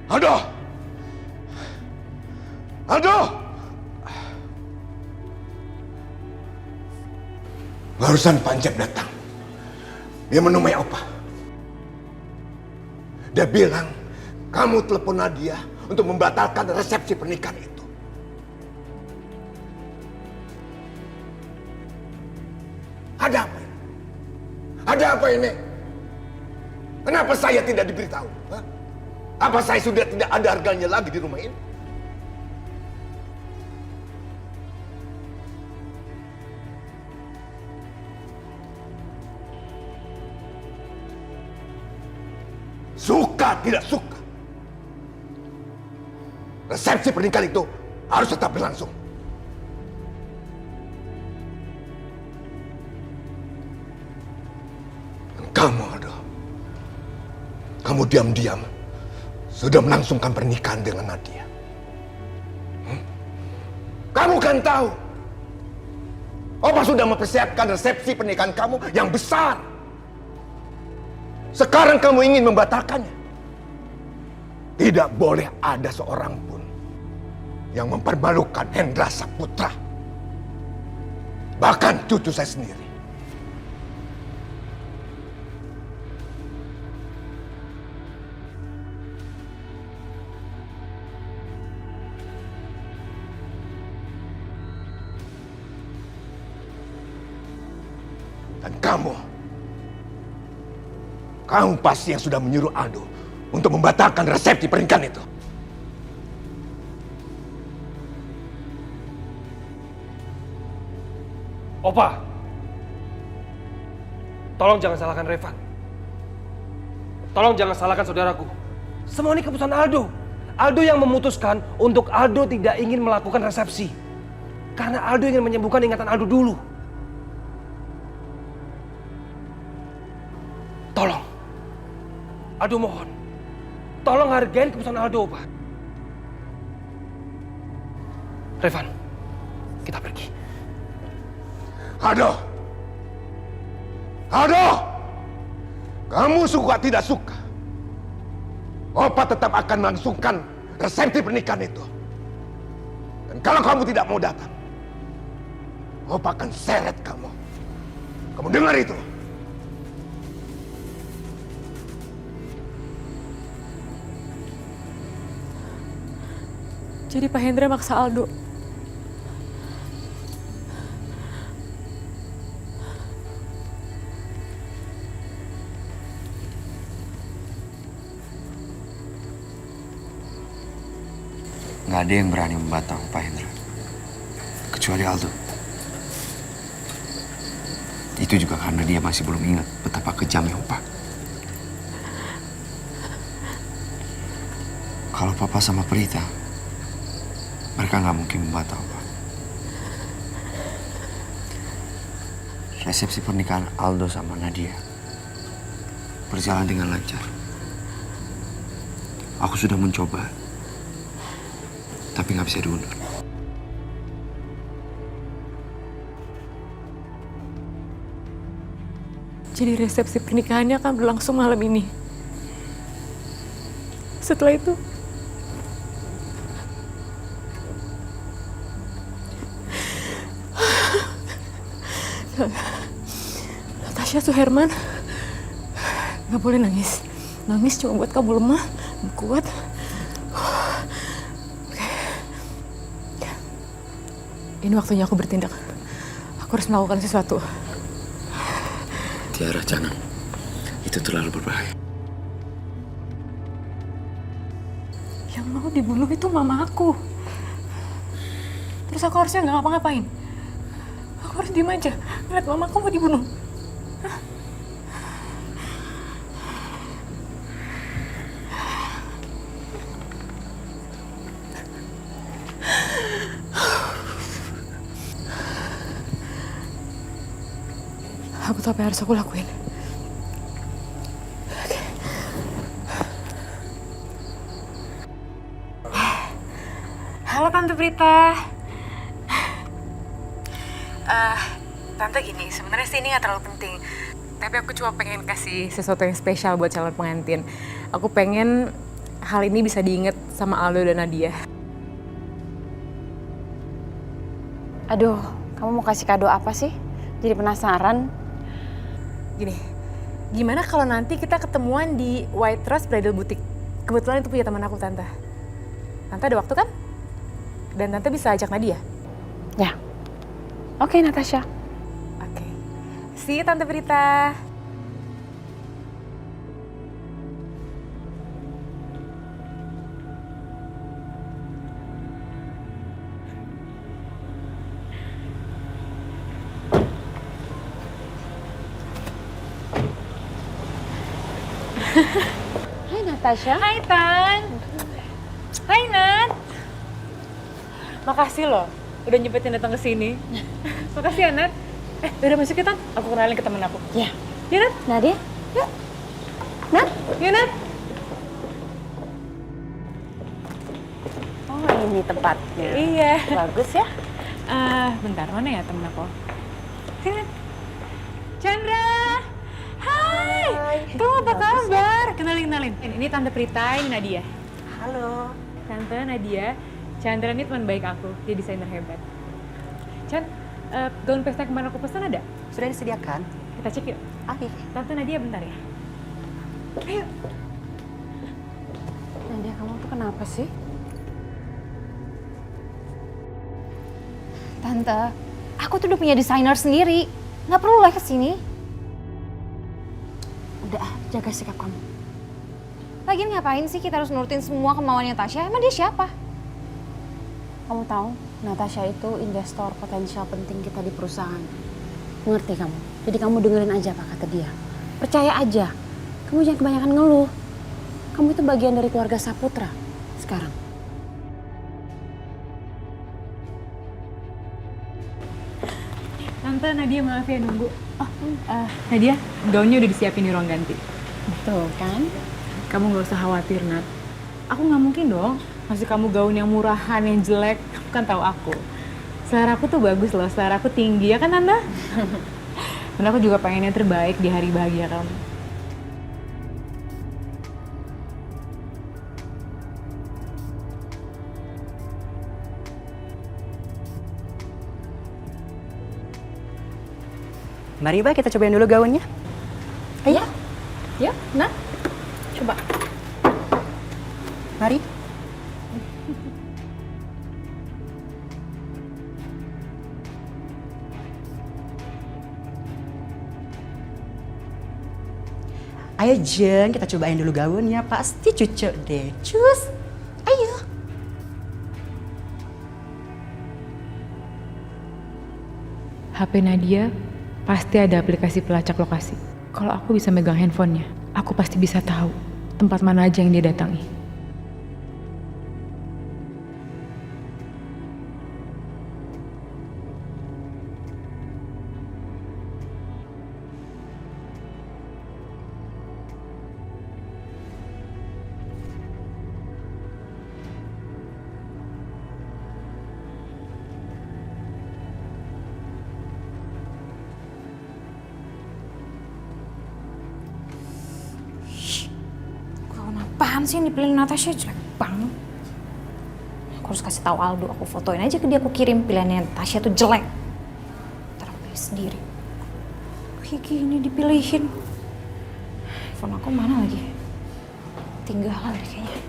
Aldo! Aldo! Barusan Panjab datang. Dia menemui Opa. Dia bilang, kamu telepon Nadia untuk membatalkan resepsi pernikahan itu. Ada apa ini? Ada apa ini? Kenapa saya tidak diberitahu? Hah? Apa saya sudah tidak ada harganya lagi di rumah ini? Suka tidak suka, resepsi pernikahan itu harus tetap berlangsung. Dan kamu, Aldo, kamu diam-diam sudah melangsungkan pernikahan dengan Nadia. Kamu kan tahu, Opa sudah mempersiapkan resepsi pernikahan kamu yang besar. Sekarang kamu ingin membatalkannya. Tidak boleh ada seorang pun yang mempermalukan Hendra Saputra. Bahkan cucu saya sendiri. Dan kamu pasti yang sudah menyuruh Aldo untuk membatalkan resepsi pernikahan itu. Opa, tolong jangan salahkan Revan. Tolong jangan salahkan saudaraku. Semua ini keputusan Aldo. Aldo yang memutuskan untuk Aldo tidak ingin melakukan resepsi. Karena Aldo ingin menyembuhkan ingatan Aldo dulu. Tolong. Aldo mohon. Tolong hargain keputusan Aldo, Pak. Revan, kita pergi. Aldo! Aldo! Kamu suka tidak suka, Opa tetap akan melangsungkan resepsi pernikahan itu. Dan kalau kamu tidak mau datang, Opa akan seret kamu. Kamu dengar itu? Jadi Pak Hendra maksa Aldo. Gak ada yang berani membatang Pak Hendra. Kecuali Aldo. Itu juga karena dia masih belum ingat betapa kejamnya Opa. Kalau Papa sama Prita, mereka nggak mungkin membatal, Pak. Resepsi pernikahan Aldo sama Nadia berjalan dengan lancar. Aku sudah mencoba, tapi nggak bisa diundur. Jadi resepsi pernikahannya akan berlangsung malam ini. Setelah itu, Natasha Suherman, gak boleh nangis. Nangis cuma buat kamu lemah, kuat. Oke. Ini waktunya aku bertindak. Aku harus melakukan sesuatu. Tiara, jangan. Itu terlalu berbahaya. Yang mau dibunuh itu mama aku. Terus aku harusnya nggak ngapa-ngapain. Aku harus diem aja ngeliat mama aku mau dibunuh. Hah? Aku tahu apa yang harus aku lakuin. Halo Tante Prita. Tante gini, sebenarnya sih ini nggak terlalu penting. Tapi aku cuma pengen kasih sesuatu yang spesial buat calon pengantin. Aku pengen hal ini bisa diinget sama Aldo dan Nadia. Aduh, kamu mau kasih kado apa sih? Jadi penasaran. Gini, gimana kalau nanti kita ketemuan di White Rose Bridal Boutique? Kebetulan itu punya teman aku, Tante. Tante ada waktu kan? Dan Tante bisa ajak Nadia. Ya. Oke, Natasha. Oke. See you, Tante Prita. Hai Natasha. Hai, Tan. Hai, Nat. Makasih loh udah nyempetin datang ke sini. Makasih ya, Nat. Udah masuk ya, Tan? Aku kenalin ke temen aku. Ya. Ya, Nat? Nadia. Yuk. Nat. Ya, Nat? Oh, ini tempatnya. Iya. Bagus ya. Bentar, mana ya temen aku? Sini, Nat. Chandra. Hai. Kamu apa kabar? Kenalin. Ini Tante Prita, ini Nadia. Halo. Tante Nadia, Chandra ini teman baik aku, dia desainer hebat. Chan, gaun pesta yang kemarin aku pesan ada? Sudah disediakan? Kita cek yuk. Oke. Tante Nadia bentar ya. Ayo. Nadia, kamu tuh kenapa sih? Tante, aku tuh udah punya desainer sendiri. Nggak perlu lah kesini. Udah, jaga sikap kamu. Lagian ngapain sih kita harus nurutin semua kemauannya Tasya? Emang dia siapa? Kamu tahu, Natasha itu investor potensial penting kita di perusahaan. Ngerti kamu? Jadi kamu dengerin aja apa kata dia. Percaya aja. Kamu jangan kebanyakan ngeluh. Kamu itu bagian dari keluarga Saputra sekarang. Tante Nadia maaf ya nunggu. Nadia, gaunnya udah disiapin di ruang ganti. Betul kan? Kamu nggak usah khawatir, Nat. Aku nggak mungkin dong ngasih kamu gaun yang murahan, yang jelek. Kamu kan tahu aku. Selera aku tuh bagus loh, selera aku tinggi ya kan, Tante? Dan aku juga pengen yang terbaik di hari bahagia kamu. Mari Mbak, kita cobain dulu gaunnya. Ayo. Yuk, Nat. Coba. Mari. Ayo Jen, kita cobain dulu gaunnya. Pasti cocok deh. Cus. Ayo. HP Nadia pasti ada aplikasi pelacak lokasi. Kalau aku bisa megang handphonenya, aku pasti bisa tahu tempat mana aja yang dia datangi. Apaan sih yang dipilih Natasha, jelek banget. Aku harus kasih tahu Aldo, aku fotoin aja ke dia, aku kirim pilihannya Natasha tuh jelek. Ntar aku pilih sendiri. Kayak gini dipilihin. Phone aku mana lagi? Tinggalan deh kayaknya.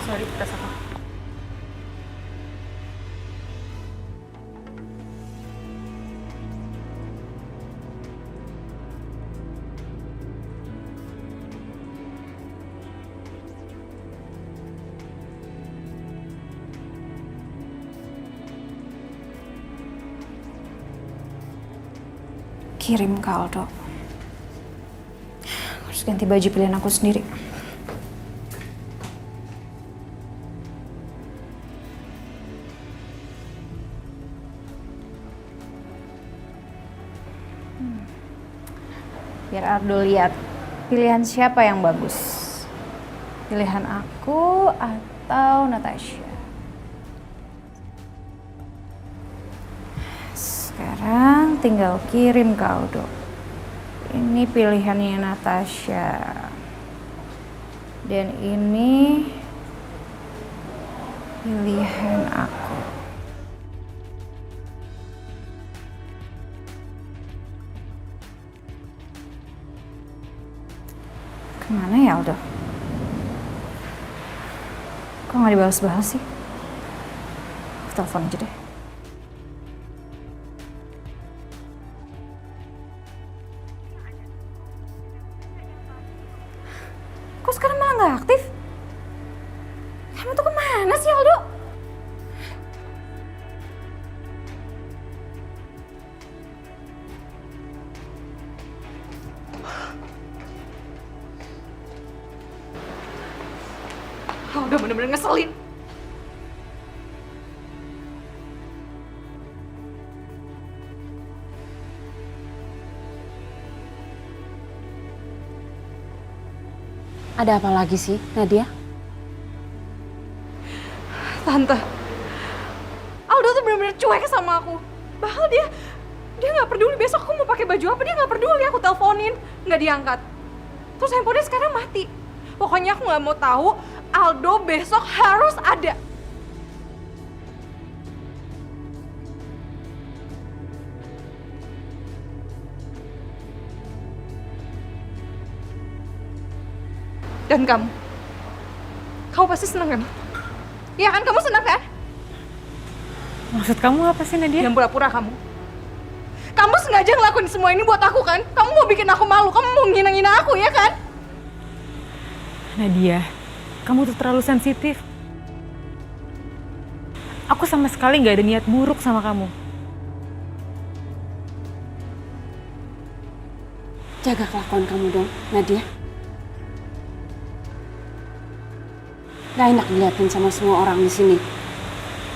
Sorry, tas aku. Kirim ke Aldo. Harus ganti baju pilihan aku sendiri. Biar Aldo lihat pilihan siapa yang bagus. Pilihan aku atau Natasha. Sekarang tinggal kirim ke Aldo. Ini pilihannya Natasha. Dan ini pilihan aku. Kemana ya Aldo? Kok nggak dibalas-balas sih? Aku telepon aja deh. Kok sekarang malah nggak aktif? Kamu tuh kemana sih Aldo? Aldo bener-bener ngeselin. Ada apa lagi sih, Nadia? Tante, Aldo tuh bener-bener cuek sama aku. Bahkan dia nggak peduli besok aku mau pakai baju apa, dia nggak peduli. Aku teleponin, nggak diangkat. Terus handphonenya sekarang mati. Pokoknya aku nggak mau tahu Aldo besok harus ada. Dan kamu pasti senang kan? Iya kan, kamu senang kan? Maksud kamu apa sih, Nadia? Yang pura-pura kamu. Kamu sengaja ngelakuin semua ini buat aku kan? Kamu mau bikin aku malu, kamu mau ngina-ngina aku ya kan? Nadia, kamu tuh terlalu sensitif. Aku sama sekali nggak ada niat buruk sama kamu. Jaga kelakuan kamu dong, Nadia. Gak enak dilihatin sama semua orang di sini.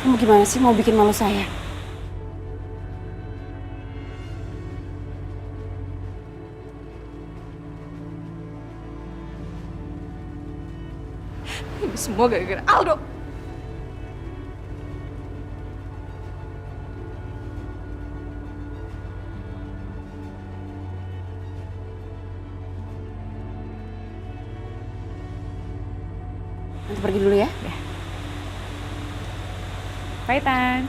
Kamu gimana sih mau bikin malu saya? Ini semua gara-gara Aldo. Nanti pergi dulu ya. Bye, Tan.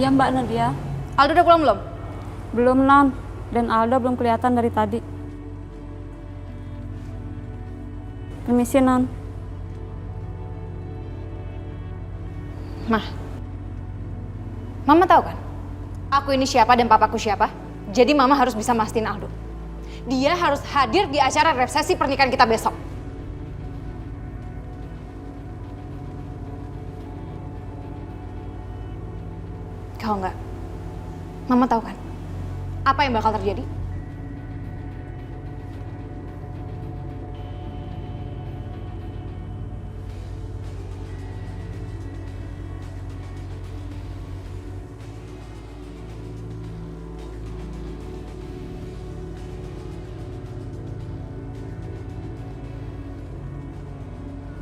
Iya Mbak Nadia. Aldo udah pulang belum? Belum Non. Dan Aldo belum kelihatan dari tadi. Permisi Non. Mama tahu kan? Aku ini siapa dan papaku siapa? Jadi Mama harus bisa mastiin Aldo. Dia harus hadir di acara resepsi pernikahan kita besok. Kalau enggak, Mama tahu kan? Apa yang bakal terjadi?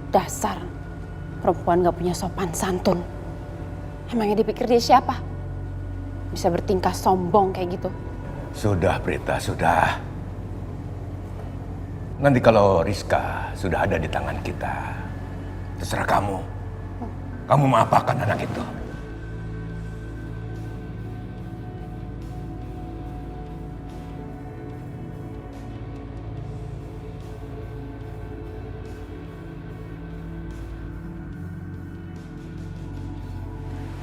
Dasar perempuan gak punya sopan santun. Emangnya dipikir dia siapa? Bisa bertingkah sombong kayak gitu. Sudah, Prita, sudah. Nanti kalau Rizka sudah ada di tangan kita, terserah kamu. Kamu mau apakan anak itu?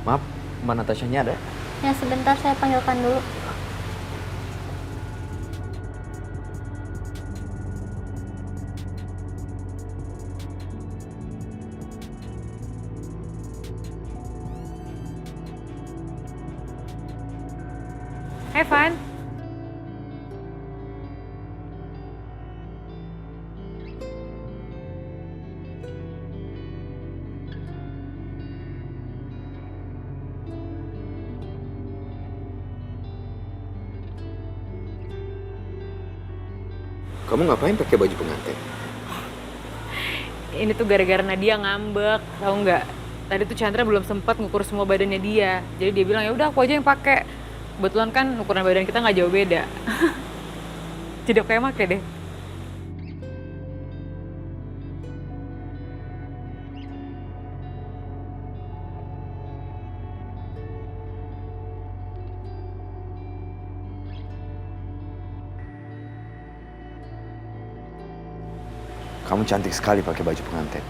Maaf, Mbak Natashanya ada? Ya sebentar saya panggilkan dulu. Hai, Van. Kamu ngapain pakai baju pengantin? Ini tuh gara-gara Nadia ngambek, tahu nggak? Tadi tuh Chandra belum sempat ngukur semua badannya dia, jadi dia bilang ya udah aku aja yang pakai. Kebetulan kan ukuran badan kita nggak jauh beda. Jadi aku yang pakai deh. Kamu cantik sekali pakai baju pengantin.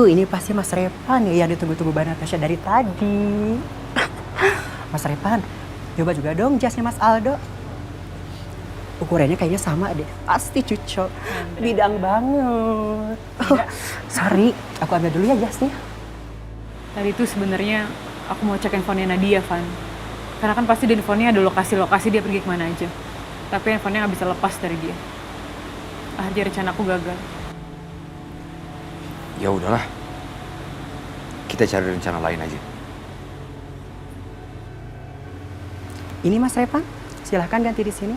Ini pasti Mas Repan ya yang ditunggu-tunggu Mbak Natasha dari tadi. Mas Repan, coba juga dong jasnya Mas Aldo. Ukurannya kayaknya sama deh, pasti cocok. Bidang banget. Sorry, aku ambil dulu ya jasnya. Tadi tuh sebenarnya aku mau cek handphonenya Nadia, Van. Karena kan pasti di handphonenya ada lokasi-lokasi dia pergi kemana aja. Tapi handphonenya nggak bisa lepas dari dia. Jadi rencana aku gagal. Ya udahlah. Kita cari rencana lain aja. Ini Mas Repan, silahkan ganti di sini.